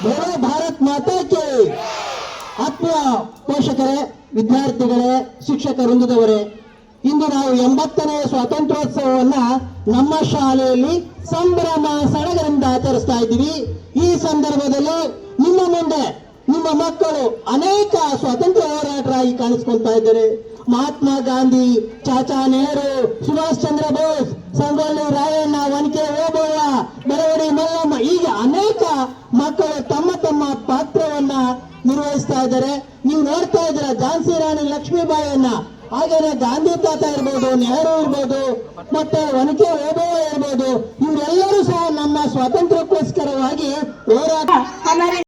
बोलो भारत माता के। ಆತ್ಮೀಯ ಪೋಷಕರೇ, ವಿದ್ಯಾರ್ಥಿಗಳೇ, ಶಿಕ್ಷಕ ವೃಂದದವರೇ, ಇಂದು ನಾವು 80ನೇ ಸ್ವಾತಂತ್ರ್ಯೋತ್ಸವವನ್ನ ನಮ್ಮ ಶಾಲೆಯಲ್ಲಿ ಸಂಭ್ರಮ ಸಡಗರದಿಂದ ಆಚರಿಸ್ತಾ ಇದ್ದೀವಿ. ಈ ಸಂದರ್ಭದಲ್ಲಿ ನಿಮ್ಮ ಮುಂದೆ ನಿಮ್ಮ ಮಕ್ಕಳು ಅನೇಕ ಸ್ವಾತಂತ್ರ್ಯ ಹೋರಾಟರಾಗಿ ಕಾಣಿಸ್ಕೊಳ್ತಾ ಇದ್ದಾರೆ. ಮಹಾತ್ಮ ಗಾಂಧಿ, ಚಾಚಾ ನೆಹರು, ಸುಭಾಷ್ ಚಂದ್ರ ಬೋಸ್, ಸಂಗೊಳ್ಳಿ ರಾಯಣ್ಣ, ಒನಕೆ ಓಬವ್ವ, ಬೆಳವಡಿ ಮಲ್ಲಮ್ಮ, ಹೀಗೆ ಅನೇಕ ಮಕ್ಕಳು ತಮ್ಮ ತಮ್ಮ ಪಾತ್ರವನ್ನ ನಿರ್ವಹಿಸ್ತಾ ಇದ್ದಾರೆ. ನೀವು ನೋಡ್ತಾ ಇದ್ದೀರಾ ಝಾನ್ಸಿ ರಾಣಿ ಲಕ್ಷ್ಮೀಬಾಯಿಯನ್ನ, ಹಾಗೇನೆ ಗಾಂಧಿ ತಾತ ಇರ್ಬೋದು, ನೆಹರು ಇರ್ಬೋದು, ಮತ್ತೆ ಒನಕೆ ಓಬವ್ವ ಇರ್ಬೋದು, ಇವರೆಲ್ಲರೂ ಸಹ ನಮ್ಮ ಸ್ವಾತಂತ್ರ್ಯಕ್ಕೋಸ್ಕರವಾಗಿ